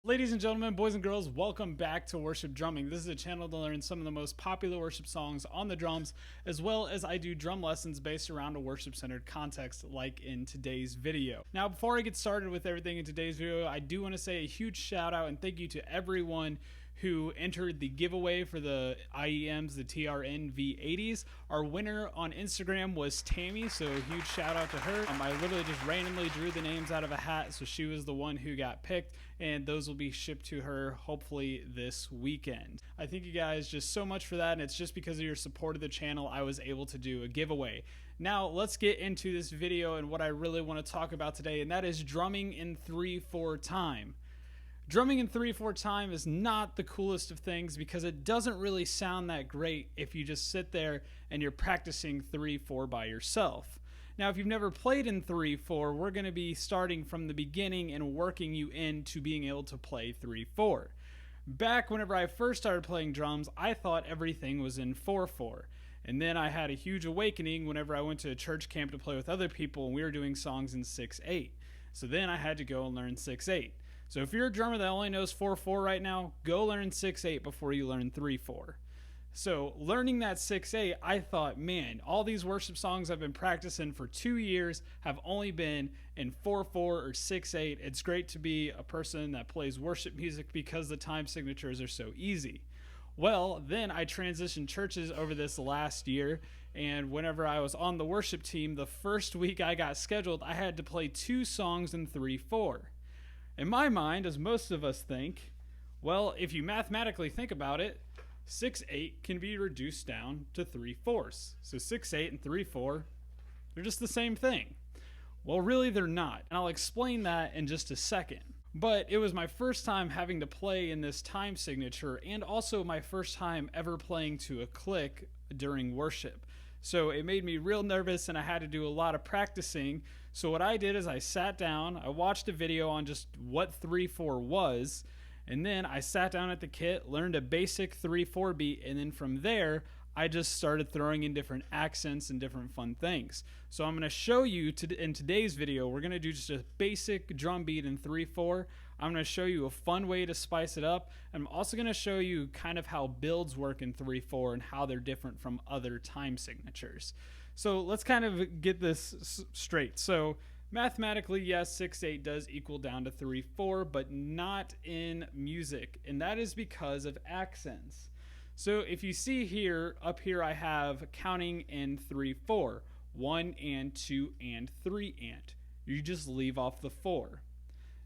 Ladies and gentlemen, boys and girls, welcome back to Worship Drumming. This is a channel to learn some of the most popular worship songs on the drums, as well as I do drum lessons based around a worship-centered context, like in today's video. Now, before I get started with everything in today's video, I do want to say a huge shout out and thank you to everyone who entered the giveaway for the IEMs, the TRN V80s. Our winner on Instagram was Tammy, so a huge shout out to her. I literally just randomly drew the names out of a hat, so she was the one who got picked, and those will be shipped to her hopefully this weekend. I thank you guys just so much for that, and it's just because of your support of the channel I was able to do a giveaway. Now let's get into this video and what I really want to talk about today, and that is drumming in 3/4 time. Drumming in 3/4 time is not the coolest of things because it doesn't really sound that great if you just sit there and you're practicing 3/4 by yourself. Now, if you've never played in 3/4, we're going to be starting from the beginning and working you into being able to play 3/4. Back whenever I first started playing drums, I thought everything was in 4/4. And then I had a huge awakening whenever I went to a church camp to play with other people and we were doing songs in 6/8. So then I had to go and learn 6/8. So if you're a drummer that only knows 4/4 right now, go learn 6/8 before you learn 3/4. So learning that 6/8, I thought, man, all these worship songs I've been practicing for 2 years have only been in 4/4 or 6/8. It's great to be a person that plays worship music because the time signatures are so easy. Well, then I transitioned churches over this last year, and whenever I was on the worship team, the first week I got scheduled, I had to play 2 songs in 3/4. In my mind, as most of us think, well, if you mathematically think about it, 6/8 can be reduced down to 3/4. So 6/8 and 3/4, they're just the same thing. Well, really they're not, and I'll explain that in just a second. But it was my first time having to play in this time signature, and also my first time ever playing to a click during worship. So it made me real nervous and I had to do a lot of practicing. So what I did is I sat down, I watched a video on just what 3/4 was, and then I sat down at the kit, learned a basic 3/4 beat, and then from there I just started throwing in different accents and different fun things. So I'm going to show you in today's video, we're going to do just a basic drum beat in 3/4. I'm going to show you a fun way to spice it up. I'm also going to show you kind of how builds work in 3/4 and how they're different from other time signatures. So let's kind of get this straight. So mathematically, yes, 6/8 does equal down to 3/4, but not in music. And that is because of accents. So if you see here, up here I have counting in 3/4, 1 and 2 and 3 and. You just leave off the 4.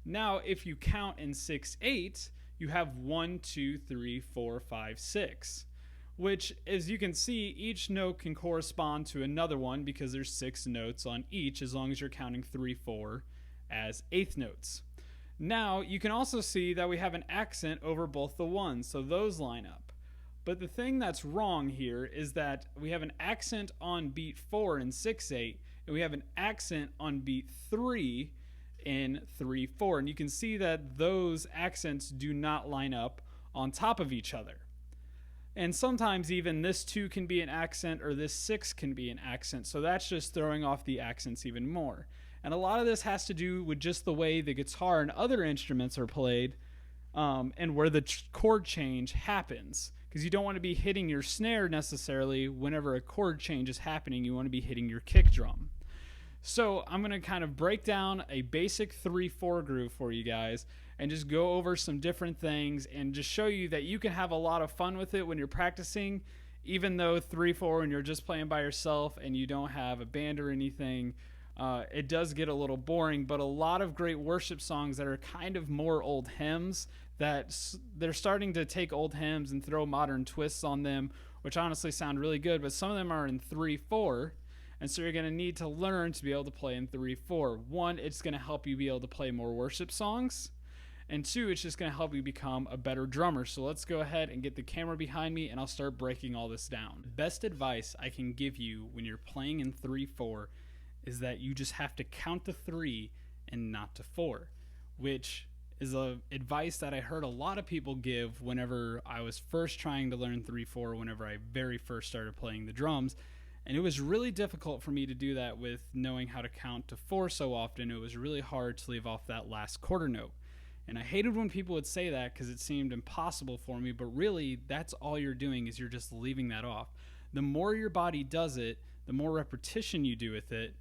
Now if you count in 6/8, you have 1, 2, 3, 4, 5, 6. Which, as you can see, each note can correspond to another one because there's 6 notes on each as long as you're counting 3/4 as eighth notes. Now you can also see that we have an accent over both the ones, so those line up. But the thing that's wrong here is that we have an accent on beat 4 in 6/8, and we have an accent on beat 3 in 3/4. And you can see that those accents do not line up on top of each other. And sometimes even this 2 can be an accent or this 6 can be an accent. So that's just throwing off the accents even more. And a lot of this has to do with just the way the guitar and other instruments are played, and where the chord change happens. Because you don't want to be hitting your snare necessarily whenever a chord change is happening. You want to be hitting your kick drum. So I'm going to kind of break down a basic 3/4 groove for you guys and just go over some different things and just show you that you can have a lot of fun with it when you're practicing, even though 3/4 and you're just playing by yourself and you don't have a band or anything. It does get a little boring, but a lot of great worship songs that are kind of more old hymns, that they're starting to take old hymns and throw modern twists on them, which honestly sound really good, but some of them are in 3/4, and so you're going to need to learn to be able to play in 3/4. One, it's going to help you be able to play more worship songs, and 2, it's just going to help you become a better drummer. So let's go ahead and get the camera behind me and I'll start breaking all this down. The best advice I can give you when you're playing in 3/4 is that you just have to count to 3 and not to 4, which is advice that I heard a lot of people give whenever I was first trying to learn 3/4, whenever I very first started playing the drums. And it was really difficult for me to do that with knowing how to count to 4 so often. It was really hard to leave off that last quarter note. And I hated when people would say that because it seemed impossible for me, but really that's all you're doing is you're just leaving that off. The more your body does it, the more repetition you do with it,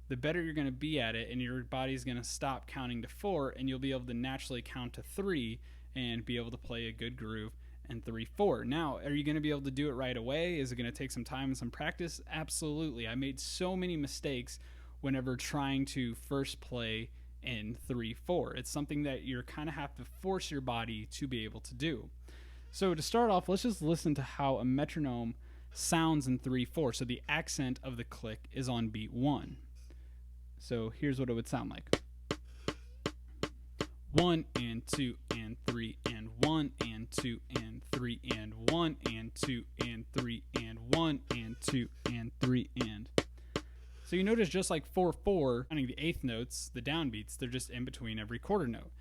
the better you're going to be at it, and your body's going to stop counting to 4, and you'll be able to naturally count to 3 and be able to play a good groove and 3/4. Now, are you going to be able to do it right away? Is it going to take some time and some practice? Absolutely. I made so many mistakes whenever trying to first play in 3/4. It's something that you kind of have to force your body to be able to do. So to start off, let's just listen to how a metronome sounds in 3/4. So the accent of the click is on beat 1. So here's what it would sound like. 1 and 2 and 3 and 1 and 2 and 3 and 1 and 2 and 3 and 1 and 2 and 3 and. So you notice just like 4/4, counting the eighth notes, the downbeats, they're just in between every quarter note.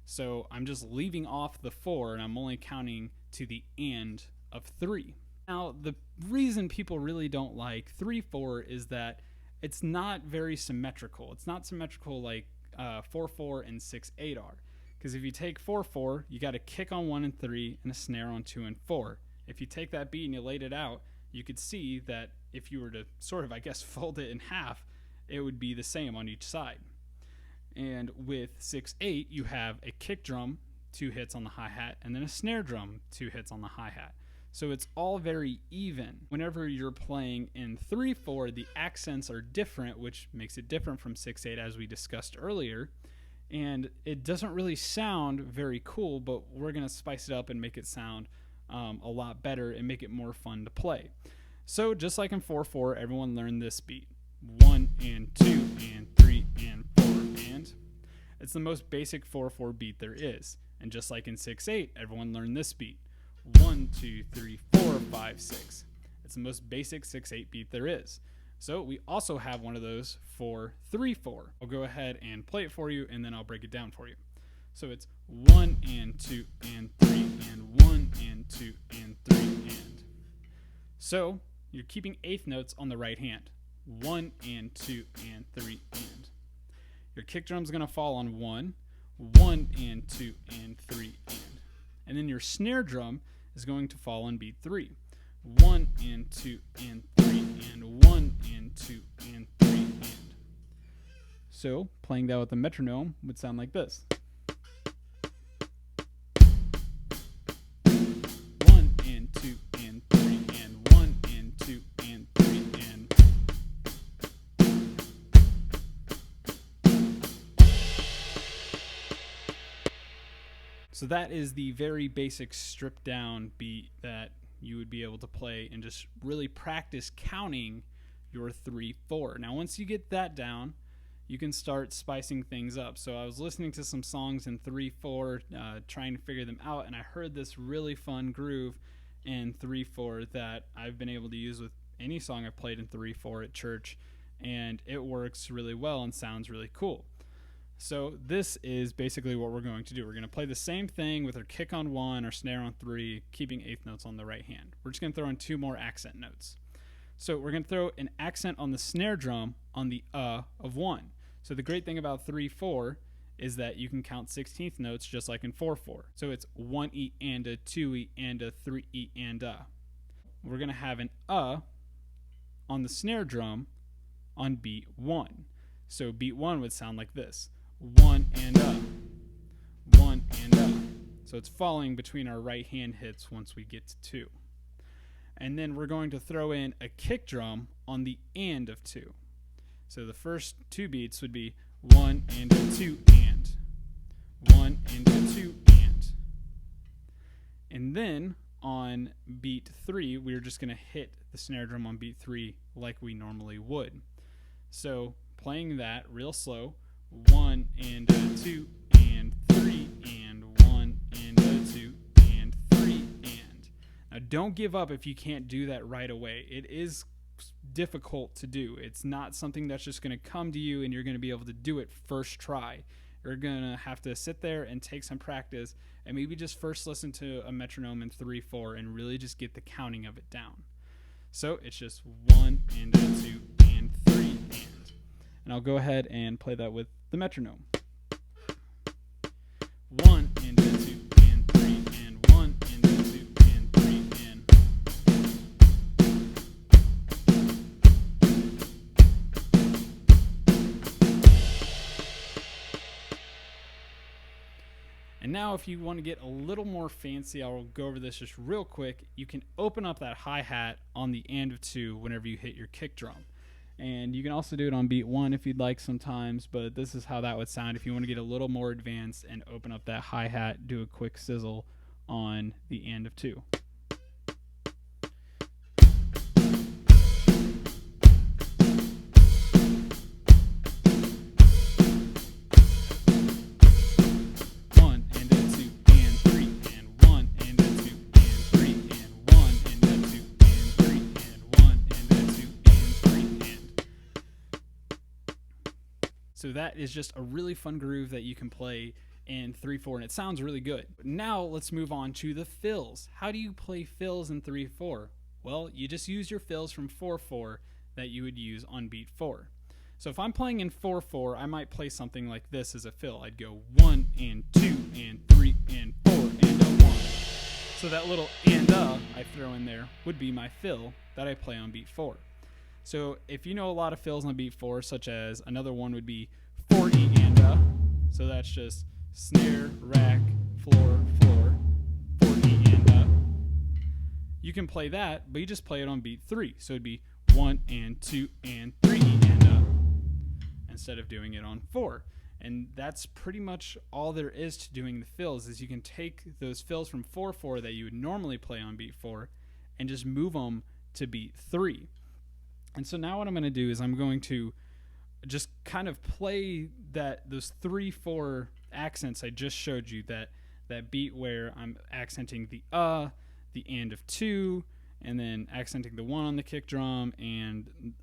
So I'm just leaving off the 4 and I'm only counting to the and of 3. Now, the reason people really don't like 3/4 is that it's not very symmetrical. It's not symmetrical like 4/4 and 6/8 are. Because if you take 4/4, you got a kick on 1 and 3 and a snare on 2 and 4. If you take that beat and you laid it out, you could see that if you were to sort of, I guess, fold it in half, it would be the same on each side. And with 6/8, you have a kick drum, 2 hits on the hi-hat, and then a snare drum, 2 hits on the hi-hat. So it's all very even. Whenever you're playing in 3/4, the accents are different, which makes it different from 6/8 as we discussed earlier. And it doesn't really sound very cool, but we're going to spice it up and make it sound a lot better and make it more fun to play. So just like in 4/4, everyone learned this beat. 1 and 2 and 3 and 4 and. It's the most basic 4/4 beat there is. And just like in 6/8, everyone learned this beat. 1, 2, 3, 4, 5, 6. It's the most basic 6/8 beat there is. So we also have one of those for 3/4. I'll go ahead and play it for you, and then I'll break it down for you. So it's 1 and 2 and 3 and 1 and 2 and 3 and. So you're keeping eighth notes on the right hand. 1 and 2 and 3 and. Your kick drum's going to fall on 1, 1 and 2 and 3 and. And then your snare drum is going to fall on beat 3. 1 and 2 and 3 and 1 and 2 and 3 and. So playing that with a metronome would sound like this. 1 and 2 and 3 and 1 and 2 and 3 and. So that is the very basic stripped down beat that you would be able to play and just really practice counting your 3/4. Now, once you get that down, you can start spicing things up. So I was listening to some songs in 3/4, trying to figure them out, and I heard this really fun groove in 3/4 that I've been able to use with any song I've played in 3/4 at church, and it works really well and sounds really cool. So this is basically what we're going to do. We're going to play the same thing with our kick on 1, our snare on 3, keeping eighth notes on the right hand. We're just going to throw in 2 more accent notes. So we're going to throw an accent on the snare drum on the of 1. So the great thing about 3/4 is that you can count 16th notes just like in 4/4. So it's 1 E and a, 2 E and a, 3 E and a. We're going to have an on the snare drum on beat 1. So beat 1 would sound like this. 1 and 1 and So it's falling between our right hand hits once we get to 2. And then we're going to throw in a kick drum on the and of 2. So the first 2 beats would be 1 and a 2 and 1 and a 2 and. And then on beat 3, we're just going to hit the snare drum on beat 3 like we normally would. So playing that real slow. 1 and a 2 and 3 and 1 and a 2 and 3 and. Now don't give up if you can't do that right away. It is difficult to do. It's not something that's just going to come to you and you're going to be able to do it first try. You're going to have to sit there and take some practice and maybe just first listen to a metronome in 3/4 and really just get the counting of it down. So it's just 1 and a 2 and 3 and. And I'll go ahead and play that with the metronome. 1 and then 2 and 3 and 1 and then 2 and 3 and now if you want to get a little more fancy, I'll go over this just real quick. You can open up that hi-hat on the and of 2 whenever you hit your kick drum. And you can also do it on beat 1 if you'd like sometimes, but this is how that would sound if you want to get a little more advanced and open up that hi-hat, do a quick sizzle on the and of 2. So that is just a really fun groove that you can play in 3/4, and it sounds really good. Now let's move on to the fills. How do you play fills in 3/4? Well, you just use your fills from 4/4 that you would use on beat 4. So if I'm playing in 4/4, I might play something like this as a fill. I'd go 1 and 2 and 3 and 4 and a 1. So that little and I throw in there would be my fill that I play on beat 4. So if you know a lot of fills on beat 4, such as another one would be 4E and so that's just snare, rack, floor, floor, 4E and you can play that, but you just play it on beat 3. So it'd be 1 and 2 and 3 and instead of doing it on 4. And that's pretty much all there is to doing the fills, is you can take those fills from 4/4 that you would normally play on beat 4 and just move them to beat 3. And so now what I'm going to do is I'm going to just kind of play those 3/4 accents I just showed you, that beat where I'm accenting the and of 2, and then accenting the 1 on the kick drum and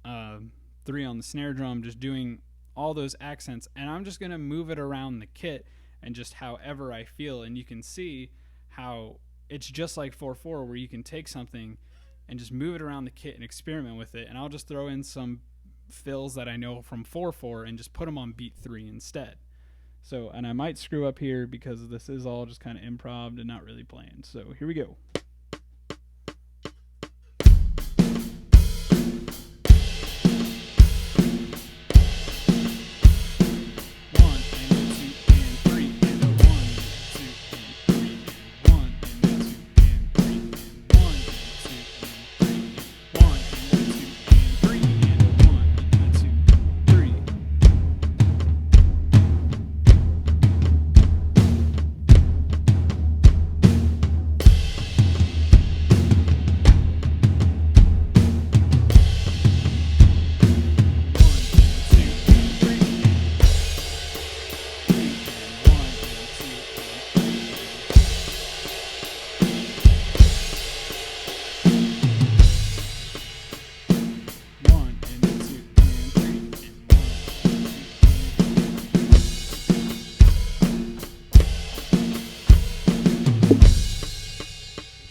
3 on the snare drum, just doing all those accents, and I'm just going to move it around the kit and just however I feel. And you can see how it's just like 4/4, where you can take something and just move it around the kit and experiment with it. And I'll just throw in some fills that I know from 4/4 and just put them on beat 3 instead. So, and I might screw up here because this is all just kind of improv and not really planned. So here we go.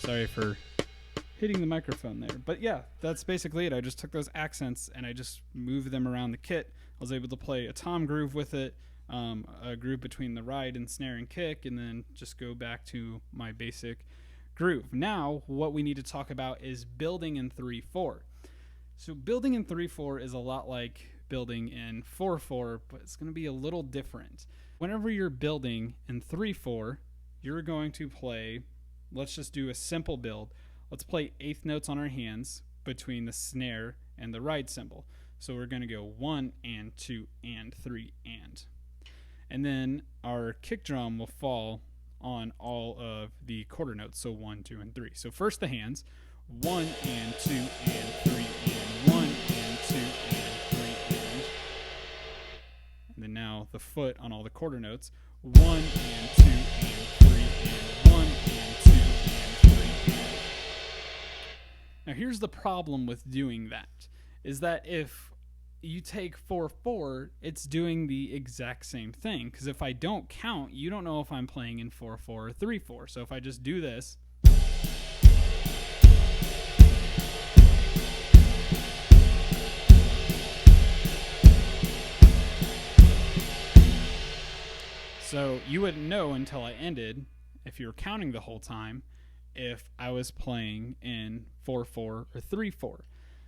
Sorry for hitting the microphone there. But yeah, that's basically it. I just took those accents and I just moved them around the kit. I was able to play a tom groove with it, a groove between the ride and snare and kick, and then just go back to my basic groove. Now, what we need to talk about is building in 3/4. So building in 3/4 is a lot like building in 4/4, but it's going to be a little different. Whenever you're building in 3/4, you're going to play, let's just do a simple build. Let's play eighth notes on our hands between the snare and the ride cymbal. So we're going to go 1 and 2 and 3 and then our kick drum will fall on all of the quarter notes, so 1, 2, and 3. So first the hands, 1 and 2 and 3 and 1 and 2 and 3 and then now the foot on all the quarter notes, 1 and 2 and 3 and 1 and 2 and 3 and. Now here's the problem with doing that, is that if you take 4/4, it's doing the exact same thing, because if I don't count, you don't know if I'm playing in 4/4 or 3/4. So if I just do this, So you wouldn't know until I ended, if you were counting the whole time, if I was playing in 4/4 or 3/4.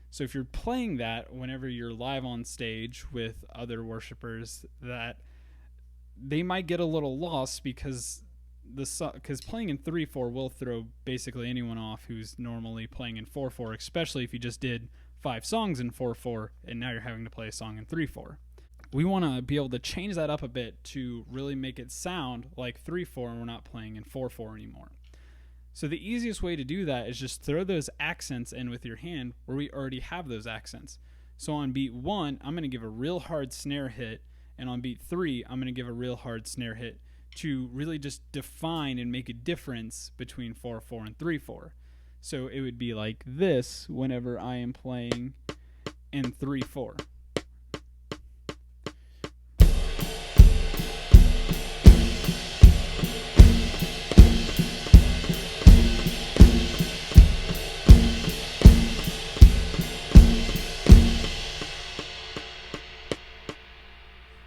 So if you're playing that whenever you're live on stage with other worshipers, that they might get a little lost because playing in 3/4 will throw basically anyone off who's normally playing in 4/4, especially if you just did 5 songs in 4/4 and now you're having to play a song in 3/4. We want to be able to change that up a bit to really make it sound like 3/4 and we're not playing in 4/4 anymore. So the easiest way to do that is just throw those accents in with your hand where we already have those accents. So on beat 1, I'm going to give a real hard snare hit, and on beat 3, I'm going to give a real hard snare hit to really just define and make a difference between 4/4 and 3/4. So it would be like this whenever I am playing in 3/4.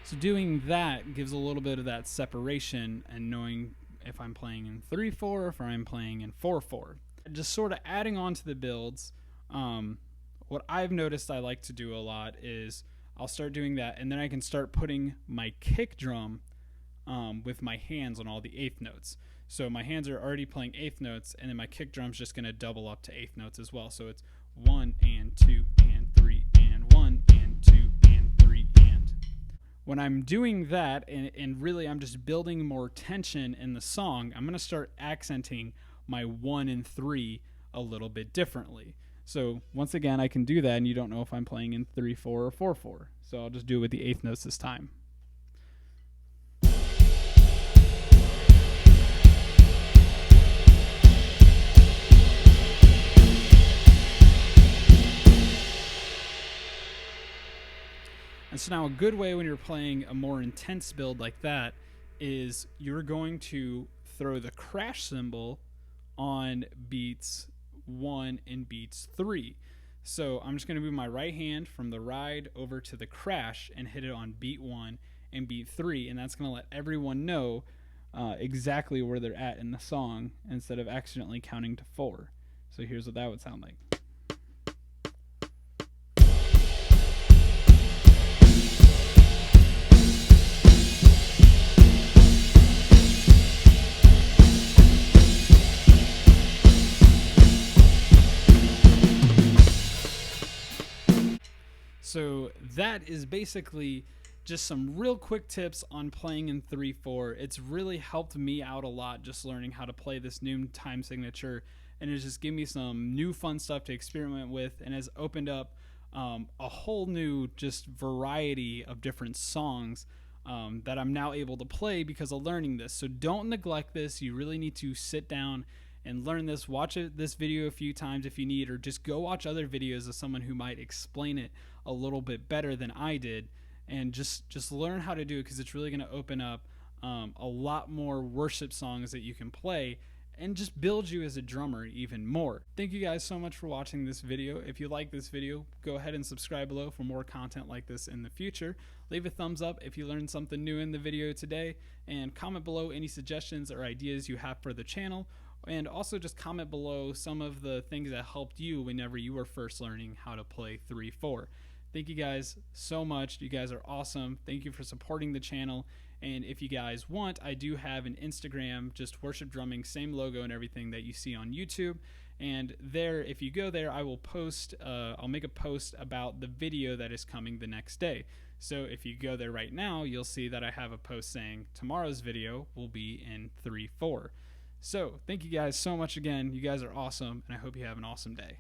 So doing that gives a little bit of that separation and knowing if I'm playing in 3/4 or if I'm playing in 4/4. Just sort of adding on to the builds, what I've noticed I like to do a lot is I'll start doing that, and then I can start putting my kick drum with my hands on all the eighth notes. So my hands are already playing eighth notes, and then my kick drum's just going to double up to eighth notes as well. So it's 1 and 2 and 3 and 1 and 2 and 3 and. When I'm doing that, and really I'm just building more tension in the song, I'm going to start accenting my 1 and 3 a little bit differently. So once again, I can do that, and you don't know if I'm playing in 3/4 or 4/4. So I'll just do it with the eighth notes this time. And so now a good way when you're playing a more intense build like that is you're going to throw the crash cymbal on beats 1 and beats 3. So I'm just going to move my right hand from the ride over to the crash and hit it on beat 1 and beat 3, and that's going to let everyone know exactly where they're at in the song instead of accidentally counting to 4. So here's what that would sound like. So that is basically just some real quick tips on playing in 3/4. It's really helped me out a lot just learning how to play this new time signature, and it's just given me some new fun stuff to experiment with, and has opened up a whole new just variety of different songs that I'm now able to play because of learning this. So don't neglect this. You really need to sit down and learn this. Watch this video a few times if you need, or just go watch other videos of someone who might explain it a little bit better than I did, and just learn how to do it, because it's really going to open up a lot more worship songs that you can play and just build you as a drummer even more. Thank you guys so much for watching this video. If you like this video, go ahead and subscribe below for more content like this in the future. Leave a thumbs up if you learned something new in the video today, and comment below any suggestions or ideas you have for the channel. And also just comment below some of the things that helped you whenever you were first learning how to play 3/4. Thank you guys so much. You guys are awesome. Thank you for supporting the channel. And if you guys want, I do have an Instagram, just worship drumming, same logo and everything that you see on YouTube. And there, if you go there, I will post, I'll make a post about the video that is coming the next day. So if you go there right now, you'll see that I have a post saying tomorrow's video will be in 3/4. So thank you guys so much again. You guys are awesome, and I hope you have an awesome day.